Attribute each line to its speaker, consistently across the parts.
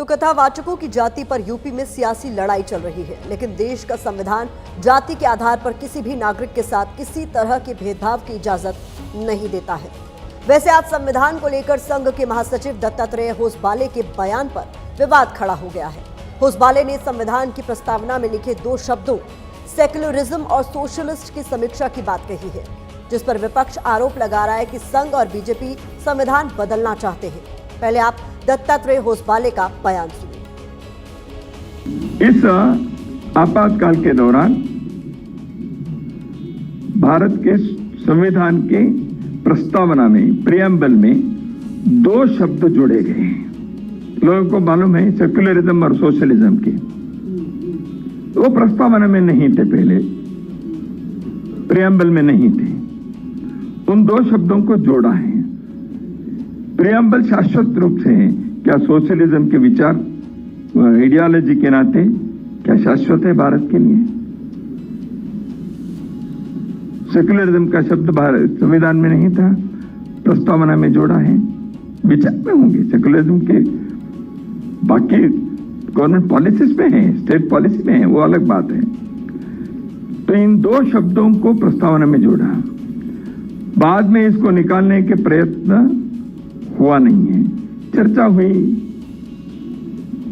Speaker 1: तो कथावाचकों की जाति पर यूपी में सियासी लड़ाई चल रही है, लेकिन देश का संविधान जाति के आधार पर किसी भी नागरिक के साथ किसी तरह के भेदभाव की इजाजत नहीं देता है। वैसे आज संविधान को लेकर संघ के महासचिव दत्तात्रेय होसबाले के बयान पर विवाद खड़ा हो गया है। होसबाले ने संविधान की प्रस्तावना में लिखे 2 शब्दों सेक्युलरिज्म और सोशलिस्ट की समीक्षा की बात कही है, जिस पर विपक्ष आरोप लगा रहा है कि संघ और बीजेपी संविधान बदलना चाहते हैं। पहले आप दत्तात्रेय होसबाले का बयान सुनिए।
Speaker 2: इस आपातकाल के दौरान भारत के संविधान के प्रस्तावना में प्रियम्बल में 2 शब्द जोड़े गए हैं। लोगों को मालूम है सेक्युलरिज्म और सोशलिज्म के, वो प्रस्तावना में नहीं थे, पहले प्रियम्बल में नहीं थे। उन 2 शब्दों को जोड़ा है। प्रियम्बल शाश्वत रूप से है, क्या सोशलिज्म के विचार आइडियोलॉजी के नाते क्या शाश्वत है भारत के लिए? सेक्युलरिज्म का शब्द भारत संविधान में नहीं था, प्रस्तावना में जोड़ा है। विचार में होंगे सेक्युलरिज्म के, बाकी गवर्नमेंट पॉलिसीज में है, स्टेट पॉलिसी में है, वो अलग बात है। तो इन 2 शब्दों को प्रस्तावना में जोड़ा। बाद में इसको निकालने के प्रयत्न हुआ नहीं है, चर्चा हुई,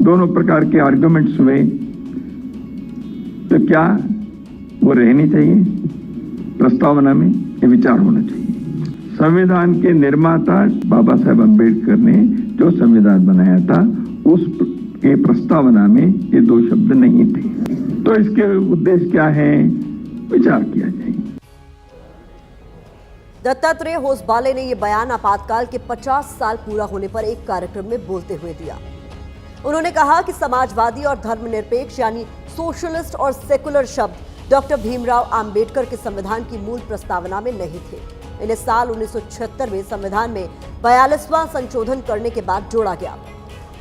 Speaker 2: दोनों प्रकार के आर्गुमेंट्स हुए। तो क्या वो रहनी चाहिए प्रस्तावना में? ये विचार होना चाहिए। संविधान के निर्माता बाबा साहेब अम्बेडकर ने जो संविधान बनाया था, उस के प्रस्तावना में ये 2 शब्द नहीं थे। तो इसके उद्देश्य क्या है, विचार किया जाए।
Speaker 1: दत्तात्रेय होसबाले ने यह बयान आपातकाल के 50 साल पूरा होने पर एक कार्यक्रम में बोलते हुए दिया। उन्होंने कहा कि समाजवादी और धर्मनिरपेक्ष यानी सोशलिस्ट और सेकुलर शब्द डॉक्टर भीमराव अंबेडकर के संविधान की मूल प्रस्तावना में नहीं थे। इन्हें साल 1976 में संविधान में 42वां संशोधन करने के बाद जोड़ा गया।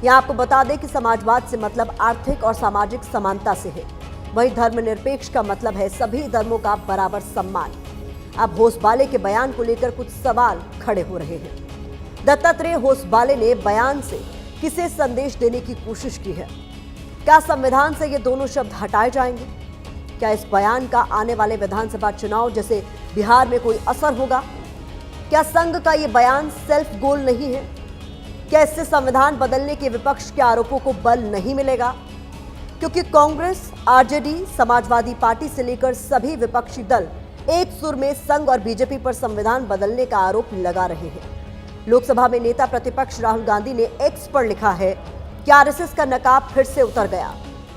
Speaker 1: यहाँ आपको बता दें कि समाजवाद से मतलब आर्थिक और सामाजिक समानता से है, वहीं धर्मनिरपेक्ष का मतलब है सभी धर्मों का बराबर सम्मान। अब होसबाले के बयान को लेकर कुछ सवाल खड़े हो रहे हैं। दत्तात्रेय होसबाले ने बयान से किसे संदेश देने की कोशिश की है? क्या संविधान से ये दोनों शब्द हटाए जाएंगे? क्या इस बयान का आने वाले विधानसभा चुनाव जैसे बिहार में कोई असर होगा? क्या संघ का ये बयान सेल्फ गोल नहीं है? क्या इससे संविधान बदलने के विपक्ष के आरोपों को बल नहीं मिलेगा? क्योंकि कांग्रेस, आरजेडी, समाजवादी पार्टी से लेकर सभी विपक्षी दल एक सुर में संघ और बीजेपी पर संविधान बदलने का आरोप लगा रहे हैं। लोकसभा में नेता प्रतिपक्ष राहुल गांधी ने एक्स पर लिखा है कि आरएसएस का नकाब फिर से उतर गया।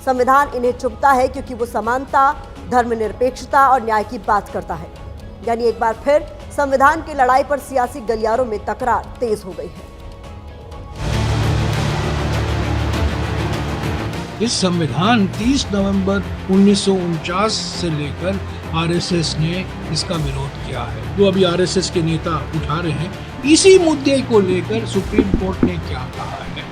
Speaker 1: संविधान इन्हें चुभता है क्योंकि वो समानता, धर्मनिरपेक्षता और न्याय की बात करता है। यानी एक बार फिर संविधान की लड़ाई पर सियासी गलियारों में तकरार तेज हो गई है।
Speaker 3: इस संविधान 30 नवंबर 1949 से लेकर आरएसएस ने इसका विरोध किया है। जो अभी आरएसएस के नेता उठा रहे हैं, इसी मुद्दे को लेकर सुप्रीम कोर्ट ने क्या कहा है,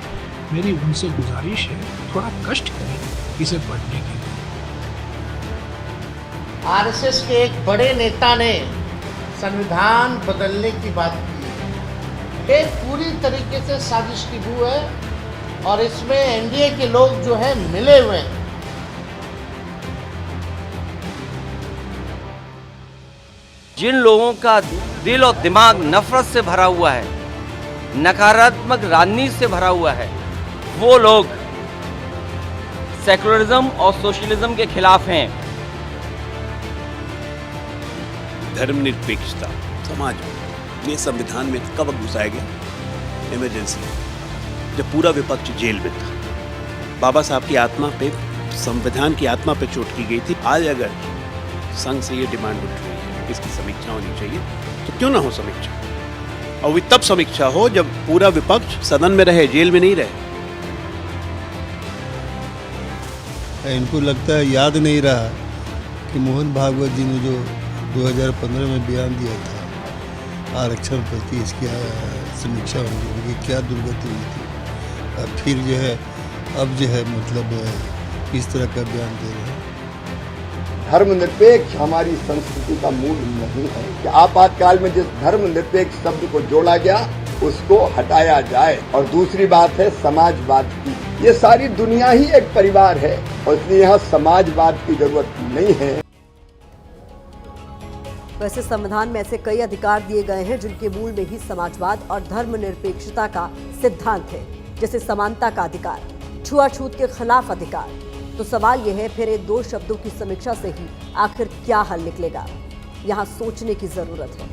Speaker 3: मेरी उनसे गुजारिश है थोड़ा कष्ट करें इसे पढ़ने के लिए।
Speaker 4: आरएसएस के एक बड़े नेता ने संविधान बदलने की बात की है। ये पूरी तरीके से साजिश की बू है और इसमें एनडीए के लोग जो है मिले हुए हैं।
Speaker 5: जिन लोगों का दिल और दिमाग नफरत से भरा हुआ है, नकारात्मक राजनीति से भरा हुआ है, वो लोग सेकुलरिज्म और सोशलिज्म के खिलाफ हैं।
Speaker 6: धर्मनिरपेक्षता समाज में ये संविधान में कब घुसाया गया? इमरजेंसी, जब पूरा विपक्ष जेल में था। बाबा साहब की आत्मा पे, संविधान की आत्मा पे चोट की गई थी। आज अगर संघ से ये डिमांड उठ रही है, इसकी समीक्षा होनी चाहिए, तो क्यों ना हो समीक्षा? और वो तब समीक्षा हो जब पूरा विपक्ष सदन में रहे, जेल में नहीं रहे।
Speaker 7: इनको लगता है, याद नहीं रहा कि मोहन भागवत जी ने जो 2015 में बयान दिया था आरक्षण प्रति, इसकी समीक्षा होगी, उनकी क्या दुर्गति हुई थी। और फिर जो है अब जो है मतलब इस तरह का बयान दे रहे हैं।
Speaker 8: धर्मनिरपेक्ष हमारी संस्कृति का मूल नहीं है कि आपातकाल में जिस धर्मनिरपेक्ष शब्द को जोड़ा गया उसको हटाया जाए। और दूसरी बात है समाजवाद की। ये सारी दुनिया ही एक परिवार है और इसलिए यहाँ समाजवाद की जरूरत नहीं है।
Speaker 1: वैसे संविधान में ऐसे कई अधिकार दिए गए हैं जिनके मूल में ही समाजवाद और धर्मनिरपेक्षता का सिद्धांत है, जैसे समानता का अधिकार, छुआछूत के खिलाफ अधिकार। तो सवाल यह है, फिर इन दो शब्दों की समीक्षा से ही आखिर क्या हल निकलेगा? यहाँ सोचने की जरूरत है।